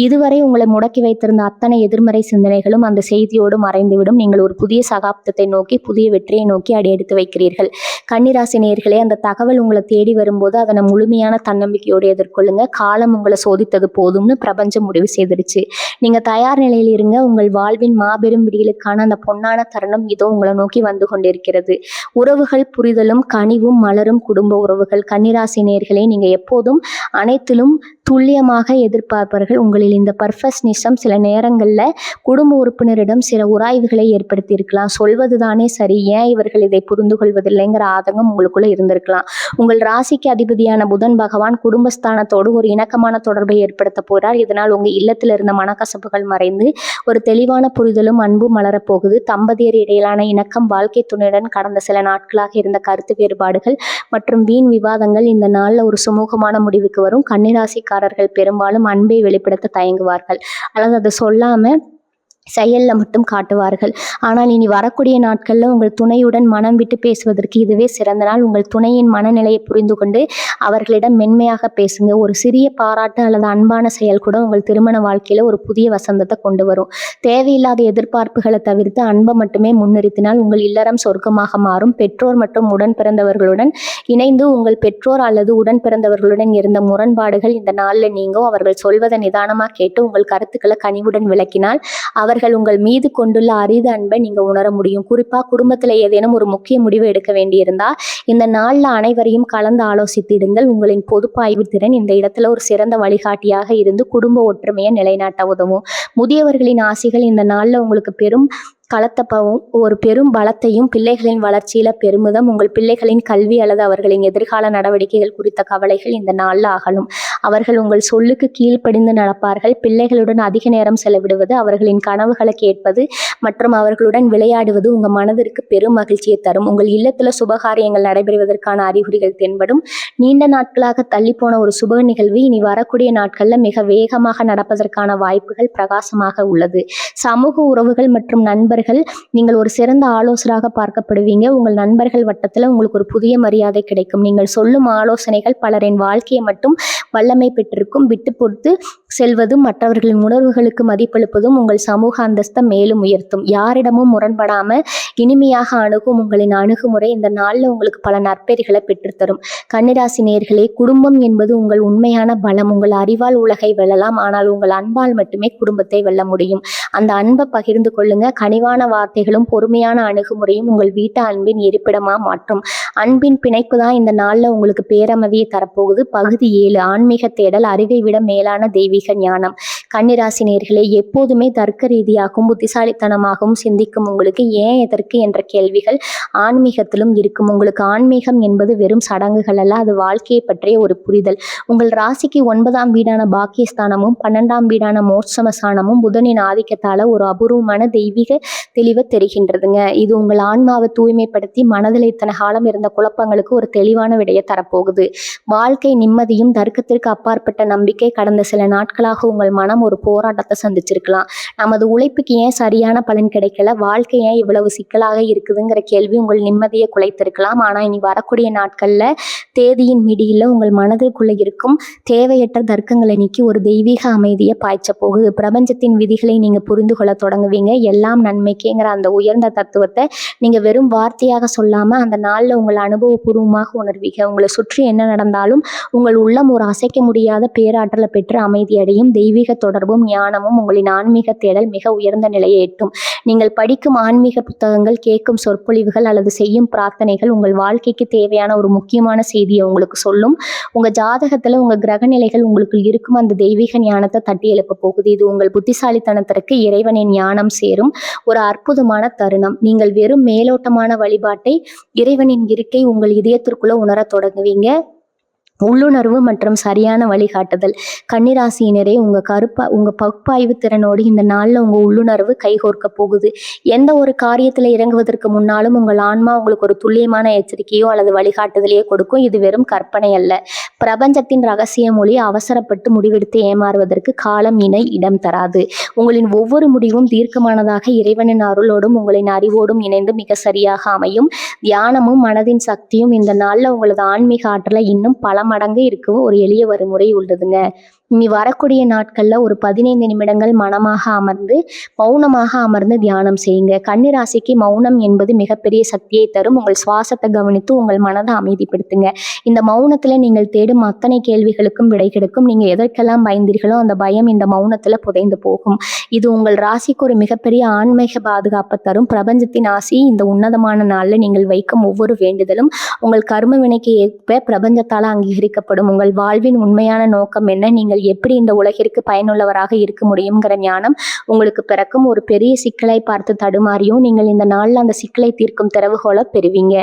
இதுவரை உங்களை முடக்கி வைத்திருந்த அத்தனை எதிர்மறை சிந்தனைகளும் அந்த செய்தியோடு மறைந்துவிடும். நீங்கள் ஒரு புதிய சகாப்தத்தை நோக்கி, புதிய வெற்றியை நோக்கி அடியெடுத்து வைக்கிறீர்கள். கன்னிராசி நேயர்களே, அந்த தகவல் உங்களை தேடி வரும்போது அதனை முழுமையான தன்னம்பிக்கையோடு எதிர்கொள்ளுங்க. காலம் உங்களை சோதித்தது போதும்னு பிரபஞ்சம் முடிவு செய்திருச்சு. நீங்க தயார் நிலையில் இருங்க. உங்கள் வாழ்வின் மாபெரும் விடியலுக்கான அந்த பொன்னான தருணம் இதோ உங்களை நோக்கி வந்து கொண்டிருக்கிறது. உறவுகள் புரிதலும் கனிவும் மலரும் குடும்ப உறவுகள். கன்னிராசி நேயர்களே, நீங்க எப்போதும் அனைத்திலும் துல்லியமாக எதிர்பார்ப்பார்கள். உங்களில் இந்த பர்ஃபெக்ஷனிசம் சில நேரங்கள்ல குடும்ப உறுப்பினரிடம் சில உராய்வுகளை ஏற்படுத்தி இருக்கலாம். சொல்வது தானே சரி, ஏன் இவர்கள் இதை புரிந்து கொள்வதில்லைங்கிற ஆதங்கம் உங்களுக்குள்ள இருந்திருக்கலாம். உங்கள் ராசிக்கு அதிபதியான புதன் பகவான் குடும்பஸ்தானத்தோடு ஒரு இணக்கமான தொடர்பை ஏற்படுத்த போறார். இதனால் உங்க இல்லத்தில் இருந்த மனக்கசப்புகள் மறைந்து ஒரு தெளிவான புரிதலும் அன்பும் மலரப்போகுது. தம்பதியர் இடையிலான இணக்கம், வாழ்க்கை துணையுடன் கடந்த சில நாட்களாக இருந்த கருத்து வேறுபாடுகள் மற்றும் வீண் விவாதங்கள் இந்த நாள்ல ஒரு சுமூகமான முடிவுக்கு வரும். கன்னிராசிக்காரர்கள் பெரும்பாலும் அன்பை வெளிப்படுத்த தயங்குவார்கள், அல்லது அதை சொல்லாம செயல்ல மட்டும் காட்டுவார்கள். ஆனால் இனி வரக்கூடிய நாட்கள்ல உங்கள் துணையுடன் மனம் விட்டு பேசுவதற்கு இதுவே சிறந்த நாள். உங்கள் துணையின் மனநிலையை புரிந்து கொண்டு அவர்களிடம் மென்மையாக பேசுங்க. ஒரு சிறிய பாராட்டு அல்லது அன்பான செயல் கூட உங்கள் திருமண வாழ்க்கையில ஒரு புதிய வசந்தத்தை கொண்டு வரும். தேவையில்லாத எதிர்பார்ப்புகளை தவிர்த்து அன்பை மட்டுமே முன்னிறுத்தினால் உங்கள் இல்லறம் சொர்க்கமாக மாறும். பெற்றோர் மற்றும் உடன் பிறந்தவர்களுடன் இணைந்து உங்கள் பெற்றோர் அல்லது உடன் பிறந்தவர்களுடன் இருந்த முரண்பாடுகள் இந்த நாள்ல நீங்கும். அவர்கள் சொல்வதை நிதானமாக கேட்டு உங்கள் கருத்துக்களை கனிவுடன் விளக்கினால் அவர்கள் உங்கள் மீது கொண்டுள்ள அரித அன்பை நீங்க உணர முடியும். குறிப்பா குடும்பத்துல ஏதேனும் ஒரு முக்கிய முடிவு எடுக்க வேண்டியிருந்தா இந்த நாள்ல அனைவரையும் கலந்து ஆலோசித்திடுங்கள். உங்களின் பொதுப்பாய்வு திறன் இந்த இடத்துல ஒரு சிறந்த வழிகாட்டியாக இருந்து குடும்ப ஒற்றுமையை நிலைநாட்ட உதவும். முதியவர்களின் ஆசைகள் இந்த நாள்ல உங்களுக்கு ஒரு பெரும் பலத்தையும் பிள்ளைகளின் வளர்ச்சியில பெருமிதம். உங்கள் பிள்ளைகளின் கல்வி அல்லது அவர்களின் எதிர்கால நடவடிக்கைகள் குறித்த கவலைகள் இந்த நாள்ல அகலும். அவர்கள் உங்கள் சொல்லுக்கு கீழ்ப்படிந்து நடப்பார்கள். பிள்ளைகளுடன் அதிக நேரம் செலவிடுவது, அவர்களின் கனவுகளை கேட்பது மற்றும் அவர்களுடன் விளையாடுவது உங்க மனதிற்கு பெரும் மகிழ்ச்சியை தரும். உங்கள் இல்லத்துல சுபகாரியங்கள் நடைபெறுவதற்கான அறிகுறிகள் தென்படும். நீண்ட நாட்களாக தள்ளிப்போன ஒரு சுப நிகழ்வு இனி வரக்கூடிய நாட்கள்ல மிக வேகமாக நடப்பதற்கான வாய்ப்புகள் பிரகாசமாக உள்ளது. சமூக உறவுகள் மற்றும் நண்பர்கள், நீங்கள் ஒரு சிறந்த ஆலோசகராக பார்க்கப்படுவீங்க. உங்கள் நண்பர்கள் வட்டத்தில் உங்களுக்கு ஒரு புதிய மரியாதை கிடைக்கும். நீங்கள் சொல்லும் ஆலோசனைகள் பலரின் வாழ்க்கையை மட்டும் வல்லமை பெற்றிருக்கும். விட்டு பொறுத்து செல்வதும் மற்றவர்களின் உணர்வுகளுக்கு மதிப்பளிப்பதும் உங்கள் சமூக அந்தஸ்தை மேலும் உயர்த்தும். யாரிடமும் முரண்படாமல் இனிமையாக அணுகும் உங்களின் அணுகுமுறை இந்த நாளில் உங்களுக்கு பல நற்பெயர்களை பெற்றுத்தரும். கன்னிராசி நேயர்களே, குடும்பம் என்பது உங்கள் உண்மையான பலம். உங்கள் அறிவால் உலகை வெல்லலாம், ஆனால் உங்கள் அன்பால் மட்டுமே குடும்பத்தை வெல்ல முடியும். அந்த அன்பை பகிர்ந்து கொள்ளுங்க. கனிவான வார்த்தைகளும் பொறுமையான அணுகுமுறையும் உங்கள் வீட்டை அன்பின் இருப்பிடமா மாற்றும். அன்பின் பிணைப்பு தான் இந்த நாளில் உங்களுக்கு பேரமதியை தரப்போகுது. பகுதி 7, ஆன்மீக தேடல், அறிவை விட மேலான தெய்வீக ஞானம். கன்னிராசி நேயர்களே, எப்போதுமே தர்க்க ரீதியாகவும் புத்திசாலித்தனமாகவும் சிந்திக்கும் உங்களுக்கு ஏன் எதற்கு என்ற கேள்விகள் ஆன்மீகத்திலும் இருக்கும். உங்களுக்கு ஆன்மீகம் என்பது வெறும் சடங்குகள் அல்ல, அது வாழ்க்கையை பற்றிய ஒரு புரிதல். உங்கள் ராசிக்கு 9ஆம் வீடான பாக்கியஸ்தானமும் 12ஆம் வீடான மோட்சமஸ்தானமும் புதனின் ஆதிக்கத்தால ஒரு அபூர்வமான தெய்வீக தெளிவை தெரிகின்றதுங்க. இது உங்கள் ஆன்மாவை தூய்மைப்படுத்தி மனதில் இத்தனை காலம் இருந்த குழப்பங்களுக்கு ஒரு தெளிவான விடையை தரப்போகுது. வாழ்க்கை நிம்மதியும் தர்க்கத்திற்கு அப்பாற்பட்ட நம்பிக்கை. கடந்த சில நாட்களாக உங்கள் மனம் ஒரு போராட்டத்தை சந்திச்சிருக்கலாம். நமது உழைப்புக்கு ஏன் சரியான பலன் கிடைக்கல, வாழ்க்கை ஏன் இவ்வளவு சிக்கலாக இருக்குதுங்கிற கேள்வி உங்கள் நிம்மதியை குலைத்திருக்கலாம். ஆனால் இனி வரக்கூடிய நாட்கள்ல தேதியின் மிடியில் உங்கள் மனதிற்குள்ள இருக்கும் தேவையற்ற தர்க்கங்களை நீக்கி ஒரு தெய்வீக அமைதியை பாய்ச்ச போகுது. பிரபஞ்சத்தின் விதிகளை நீங்க புரிந்து கொள்ள தொடங்குவீங்க. எல்லாம் நன்மைக்கேங்கிற அந்த உயர்ந்த தத்துவத்தை நீங்க வெறும் வார்த்தையாக சொல்லாம அந்த நாள்ல உங்களை அனுபவபூர்வமாக உணர்வீங்க. உங்களை சுற்றி என்ன நடந்தாலும் உங்கள் உள்ளம் ஒரு அசைக்க முடியாத பேராற்றலை பெற்று அமைதியடையும். தெய்வீக தொடர்பும் ஞானமும் உங்களின் ஆன்மீக தேடல் மிக உயர்ந்த நிலையை எட்டும். நீங்கள் படிக்கும் ஆன்மீக புத்தகங்கள், கேட்கும் சொற்பொழிவுகள் அல்லது செய்யும் பிரார்த்தனைகள் உங்கள் வாழ்க்கைக்கு தேவையான ஒரு முக்கியமான செய்தியை உங்களுக்கு சொல்லும். உங்க ஜாதகத்துல உங்க கிரக நிலைகள் உங்களுக்கு இருக்கும் அந்த தெய்வீக ஞானத்தை தட்டி எழுப்ப போகுது. இது உங்கள் புத்திசாலித்தனத்திற்கு இறைவனின் ஞானம் சேரும் ஒரு அற்புதமான தருணம். நீங்கள் வெறும் மேலோட்டமான வழிபாட்டை இறைவனின் இருக்கை உங்கள் இதயத்திற்குள்ள உணர தொடங்குவீங்க. உள்ளுணர்வு மற்றும் சரியான வழிகாட்டுதல். கன்னிராசியினரே, உங்க பகுப்பாய்வு திறனோடு இந்த நாளில் உங்க உள்ளுணர்வு கைகோர்க்க போகுது. எந்த ஒரு காரியத்தில் இறங்குவதற்கு முன்னாலும் உங்கள் ஆன்மா உங்களுக்கு ஒரு துல்லியமான எச்சரிக்கையோ அல்லது வழிகாட்டுதலையோ கொடுக்கும். இது வெறும் கற்பனை அல்ல, பிரபஞ்சத்தின் ரகசிய மொழி. அவசரப்பட்டு முடிவெடுத்து ஏமாறுவதற்கு காலம் இடம் தராது. உங்களின் ஒவ்வொரு முடிவும் தீர்க்கமானதாக இறைவனின் அருளோடும் உங்களின் அறிவோடும் இணைந்து மிக சரியாக அமையும். தியானமும் மனதின் சக்தியும் இந்த நாளில் உங்களது ஆன்மீக ஆற்றலை இன்னும் பல மடங்கு இருக்கும் ஒரு எளிய வழிமுறை உள்ளதுங்க. இனி வரக்கூடிய நாட்கள்ல ஒரு 15 நிமிடங்கள் மௌனமாக அமர்ந்து தியானம் செய்யுங்க. கன்னிராசிக்கு மௌனம் என்பது மிகப்பெரிய சக்தியை தரும். உங்கள் சுவாசத்தை கவனித்து உங்கள் மனதை அமைதிப்படுத்துங்க. இந்த மௌனத்துல நீங்கள் தேடும் அத்தனை கேள்விகளுக்கும் விடை கிடைக்கும். நீங்க எதற்கெல்லாம் பயந்தீர்களோ அந்த பயம் இந்த மௌனத்துல புதைந்து போகும். இது உங்கள் ராசிக்கு ஒரு மிகப்பெரிய ஆன்மீக பாதுகாப்பை தரும். பிரபஞ்சத்தின் ஆசி இந்த உன்னதமான நாள்ல நீங்கள் வைக்கும் ஒவ்வொரு வேண்டுதலும் உங்கள் கர்ம வினைக்கு ஏற்ப பிரபஞ்சத்தால் அங்கீகரிக்கப்படும். உங்கள் வாழ்வின் உண்மையான நோக்கம் என்ன, நீங்கள் எப்படி இந்த உலகிற்கு பயனுள்ளவராக இருக்க முடியுங்கிற ஞானம் உங்களுக்கு பிறக்கும். ஒரு பெரிய சிக்கலை பார்த்து தடுமாறியும் நீங்கள் இந்த நாளில் அந்த சிக்கலை தீர்க்கும் திறவுகோலை பெறுவீங்க.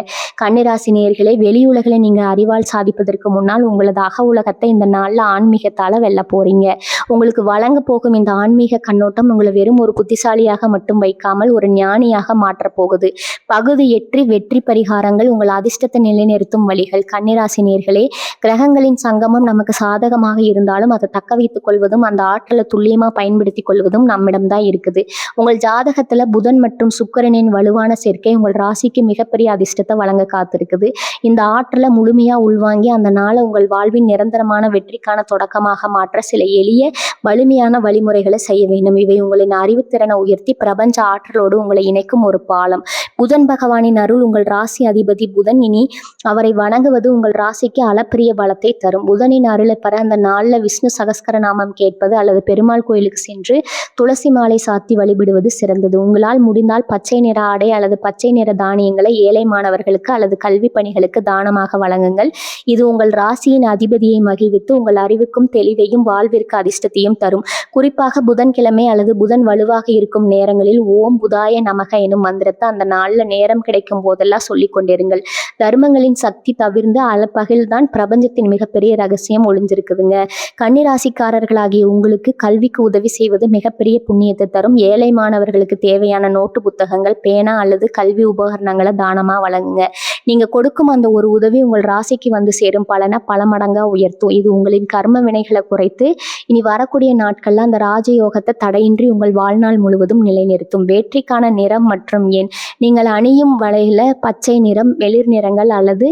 கன்னிராசி நேயர்களே, வெளி உலகில் நீங்க அறிவால் சாதிப்பதற்கு முன்னால் உங்களது அக உலகத்தை இந்த நாளில் ஆன்மீகத்தால வெல்ல போறீங்க. உங்களுக்கு வழங்க போகும் இந்த ஆன்மீக கண்ணோட்டம் உங்களை வெறும் ஒரு புத்திசாலியாக மட்டும் வைக்காமல் ஒரு ஞானியாக மாற்றப் போகுது. பகுதி 8, வெற்றி பரிகாரங்கள், உங்கள் அதிர்ஷ்டத்தை நிலைநிறுத்தும் வழிகள். கன்னிராசி நேயர்களே, கிரகங்களின் சங்கமம் நமக்கு சாதகமாக இருந்தாலும் அதை தக்க வைத்துக் கொள்வதும் அந்த ஆற்றலை துல்லியமா பயன்படுத்தி கொள்வதும் நம்மிடம்தான் இருக்குது. உங்கள் ஜாதகத்துல புதன் மற்றும் சுக்கிரனின் வலுவான சேர்க்கை உங்கள் ராசிக்கு மிகப்பெரிய அதிர்ஷ்டத்தை வழங்க காத்திருக்குது. இந்த ஆற்றலை முழுமையா உள்வாங்கி அந்த நாளை உங்கள் வாழ்வின் நிரந்தரமான வெற்றிக்கான தொடக்கமாக மாற்ற சில எளிய வலிமையான வழிமுறைகளை செய்ய வேண்டும். இவை உங்களின் அறிவுத்திறனை உயர்த்தி பிரபஞ்ச ஆற்றலோடு உங்களை இணைக்கும் ஒரு பாலம். புதன் பகவானின் அருள். உங்கள் ராசி அதிபதி புதன். இனி அவரை வணங்குவது உங்கள் ராசிக்கு அளப்பரிய பலத்தை தரும். புதனின் அருளை பெற அந்த நாளில் விஷ்ணு சகஸ்கர நாமம் கேட்பது அல்லது பெருமாள் கோயிலுக்கு சென்று துளசி மாலை சாத்தி வழிபடுவது சிறந்தது. உங்களால் முடிந்தால் பச்சை நிற ஆடை அல்லது பச்சை நிற தானியங்களை ஏழை மாணவர்களுக்கு அல்லது கல்வி பணிகளுக்கு தானமாக வழங்குங்கள். இது உங்கள் ராசியின் அதிபதியை மகிழ்வித்து உங்கள் அறிவுக்கும் தெளிவையும் வாழ்விற்கு அதிர்ஷ்டத்தையும் தரும். குறிப்பாக புதன்கிழமை அல்லது புதன் வலுவாக இருக்கும் நேரங்களில் ஓம் புதாய நமக எனும் மந்திரத்தை அந்த நாளில் நேரம் கிடைக்கும் போதெல்லாம் சொல்லிக் கொண்டிருங்கள். தர்மங்களின் சக்தி தவிர்ந்து அளப்பகில்தான் பிரபஞ்சத்தின் மிகப்பெரிய ரகசியம் ஒளிஞ்சிருக்குதுங்க. கன்னிராசிக்காரர்களாகிய உங்களுக்கு கல்விக்கு உதவி செய்வது மிகப்பெரிய புண்ணியத்தை தரும். ஏழை மாணவர்களுக்கு தேவையான நோட்டு புத்தகங்கள், பேனா அல்லது கல்வி உபகரணங்களை தானமா வழங்குங்க. நீங்க கொடுக்கும் அந்த ஒரு உதவி உங்கள் ராசிக்கு வந்து சேரும் பலனை பல மடங்கா உயர்த்தும். இது உங்களின் கர்ம வினைகளை குறைத்து இனி வரக்கூடிய நாட்கள்ல அந்த ராஜயோகத்தை தடையின்றி உங்கள் வாழ்நாள் முழுவதும் நிலைநிறுத்தும். வெற்றிக்கான நிறம் மற்றும் எண். நீங்கள் அணியும் வலையில பச்சை நிறம், வெளிர் நிறங்கள் அல்லது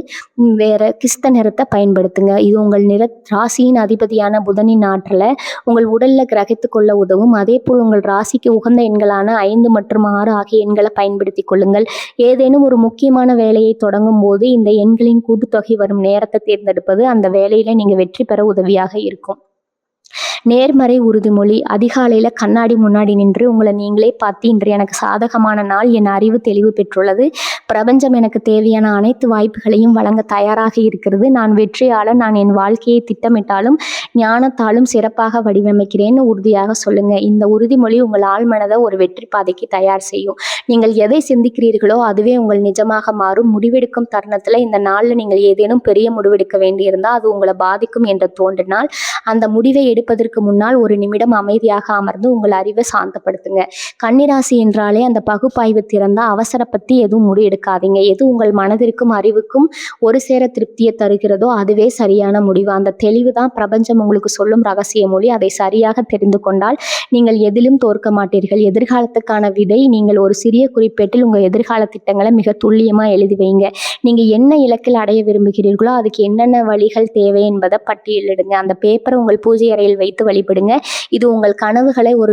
வேற கிஸ்த நிறத்தை பயன்படுத்துங்க. இது உங்கள் ராசியின் அதிபதியான புதனின் ஆற்றலை உங்கள் உடலில் கிரகித்து கொள்ள உதவும். அதே போல் உங்கள் ராசிக்கு உகந்த எண்களான 5 மற்றும் 6 ஆகிய எண்களை பயன்படுத்தி கொள்ளுங்கள். ஏதேனும் ஒரு முக்கியமான வேலையை தொடங்கும் போது இந்த எண்களின் கூட்டுத்தொகை வரும் நேரத்தை தேர்ந்தெடுப்பது அந்த வேலையில நீங்க வெற்றி பெற உதவியாக இருக்கும். நேர்மறை உறுதிமொழி. அதிகாலையில் கண்ணாடி முன்னாடி நின்று உங்களை நீங்களே பார்த்து, இன்று எனக்கு சாதகமான நாள், என் அறிவு தெளிவு பெற்றுள்ளது, பிரபஞ்சம் எனக்கு தேவையான அனைத்து வாய்ப்புகளையும் வழங்க தயாராக இருக்கிறது, நான் வெற்றியாளர், நான் என் வாழ்க்கையை திட்டமிட்டாலும் ஞானத்தாலும் சிறப்பாக வடிவமைக்கிறேன்னு உறுதியாக சொல்லுங்க. இந்த உறுதிமொழி உங்கள் ஆழ்மனதை ஒரு வெற்றி பாதைக்கு தயார் செய்யும். நீங்கள் எதை சிந்திக்கிறீர்களோ அதுவே உங்கள் நிஜமாக மாறும். முடிவெடுக்கும் தருணத்தில் இந்த நாளில் நீங்கள் ஏதேனும் பெரிய முடிவெடுக்க வேண்டியிருந்தால் அது உங்களை பாதிக்கும் என்று தோன்றினால் அந்த முடிவை எடுப்பதற்கு முன்னால் ஒரு நிமிடம் அமைதியாக அமர்ந்து உங்கள் அறிவை சாந்தப்படுத்துங்க. கன்னிராசி என்றாலே அந்த பகுப்பாய்வு திறந்தா அவசரப்பட்டு எதுவும் முடிவெடுக்காதீங்க. எது உங்கள் மனதிற்கும் அறிவுக்கும் ஒரு சேர திருப்தியை தருகிறதோ அதுவே சரியான முடிவு. அந்த தெளிவு தான் பிரபஞ்சம் உங்களுக்கு சொல்லும் ரகசிய மொழி. அதை சரியாக தெரிந்து கொண்டால் நீங்கள் எதிலும் தோற்க மாட்டீர்கள். எதிர்காலத்துக்கான விதை. நீங்கள் ஒரு சிறிய குறிப்பேட்டில் உங்கள் எதிர்கால திட்டங்களை மிக துல்லியமாக எழுதி வைங்க. நீங்கள் என்ன இலக்கில் அடைய விரும்புகிறீர்களோ அதுக்கு என்னென்ன வழிகள் தேவை என்பதை பட்டியலிடுங்க. அந்த பேப்பரை உங்கள் பூஜை அறையில் வைத்து வழிபடுங்க. இது உங்கள் கனவுகளை ஒரு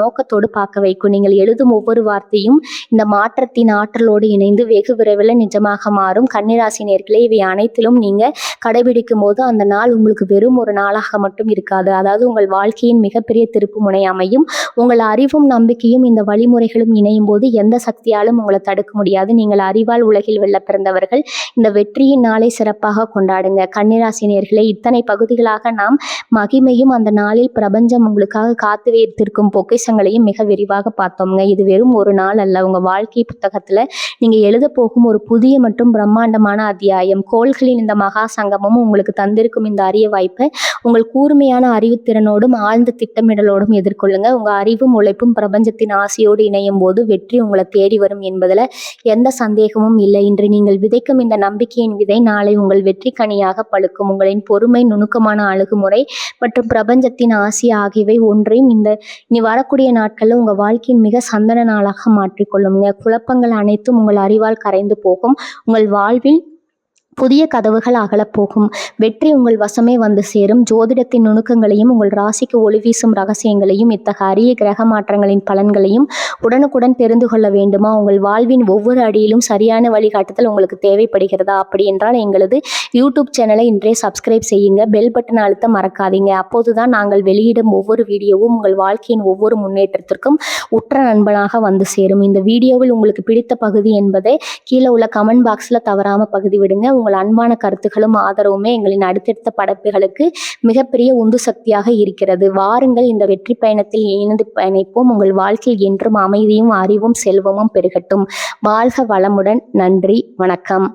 நோக்கத்தோடு பார்க்க வைக்கும். நீங்கள் எழுதும் ஒவ்வொரு வார்த்தையும் இந்த மாற்றத்தின் ஆற்றலோடு இணைந்து வெகு விரைவில் நிஜமாக மாறும். கன்னிராசி நேயர்களே, இவை அனைத்திலும் நீங்க கடைபிடிக்கும் போது அந்த நாள் உங்களுக்கு வெறும் ஒரு நாளாக மட்டும் இருக்காது. அதாவது உங்கள் வாழ்க்கையின் மிகப்பெரிய திருப்பு முனை அமையும். உங்கள் அறிவும் நம்பிக்கையும் இந்த வழிமுறைகளும் இணையும் போது எந்த சக்தியாலும் உங்களை தடுக்க முடியாது. நீங்கள் அறிவால் உலகில் வெல்ல பிறந்தவர்கள். இந்த வெற்றியின் நாளை சிறப்பாக கொண்டாடுங்க. கன்னிராசி நேயர்களே, இத்தனை பகுதிகளாக நாம் மகிமையும் அந்த நாளில் பிரபஞ்சம் உங்களுக்காக காத்து வைத்திருக்கும் பொக்கிஷங்களையும் மிக விரிவாக பார்த்தோம்ங்க. இது வெறும் ஒரு நாள் அல்ல, உங்க வாழ்க்கை புத்தகத்துல நீங்க எழுத போகும் ஒரு புதிய மற்றும் பிரம்மாண்டமான அத்தியாயம். கோள்களின் இந்த மகா சங்கமமும் உங்களுக்கு தந்திருக்கும் இந்த அரிய வாய்ப்பை உங்கள் கூர்மையான அறிவுத்திறனோடும் ஆழ்ந்த திட்டமிடலோடும் எதிர்கொள்ளுங்க. உங்க அறிவும் உழைப்பும் பிரபஞ்சத்தின் ஆசையோடு இணையும் போது வெற்றி உங்களை தேடி வரும் என்பதுல எந்த சந்தேகமும் இல்லை. இன்று நீங்கள் விதைக்கும் இந்த நம்பிக்கையின் விதை நாளை உங்கள் வெற்றி கனியாக பழுக்கும். உங்களின் பொறுமை, நுணுக்கமான அணுகுமுறை மற்றும் பிரபஞ்சத்தின் ஆசி ஆகியவை ஒன்றையும் இனி வரக்கூடிய நாட்களில் உங்கள் வாழ்க்கையின் மிக சந்தன நாளாக மாற்றிக்கொள்ளுங்க. குழப்பங்கள் அனைத்தும் உங்கள் அறிவால் கரைந்து போகும். உங்கள் வாழ்வில் புதிய கதவுகள் அகலப்போகும். வெற்றி உங்கள் வசமே வந்து சேரும். ஜோதிடத்தின் நுணுக்கங்களையும் உங்கள் ராசிக்கு ஒளி வீசும் ரகசியங்களையும் இத்தகைய அரிய கிரக மாற்றங்களின் பலன்களையும் உடனுக்குடன் தெரிந்து கொள்ள வேண்டுமா? உங்கள் வாழ்வின் ஒவ்வொரு அடியிலும் சரியான வழிகாட்டுதல் உங்களுக்கு தேவைப்படுகிறதா? அப்படி என்றால் எங்களது யூடியூப் சேனலை இன்றே சப்ஸ்கிரைப் செய்யுங்க. பெல் பட்டன் அழுத்த மறக்காதீங்க. அப்போதுதான் நாங்கள் வெளியிடும் ஒவ்வொரு வீடியோவும் உங்கள் வாழ்க்கையின் ஒவ்வொரு முன்னேற்றத்திற்கும் உற்ற நண்பனாக வந்து சேரும். இந்த வீடியோவில் உங்களுக்கு பிடித்த பகுதி என்பதை கீழே உள்ள கமெண்ட் பாக்ஸில் தவறாமல் பகிர்ந்துவிடுங்க. உங்கள் அன்பான கருத்துக்களும் ஆதரவுமே எங்களின் அடுத்தடுத்த படைப்புகளுக்கு மிகப்பெரிய உந்து சக்தியாக இருக்கிறது. வாருங்கள், இந்த வெற்றி பயணத்தில் இணைந்து பயணிப்போம். உங்கள் வாழ்க்கையில் என்றும் அமைதியும் அறிவும் செல்வமும் பெருகட்டும். வாழ்க வளமுடன். நன்றி, வணக்கம்.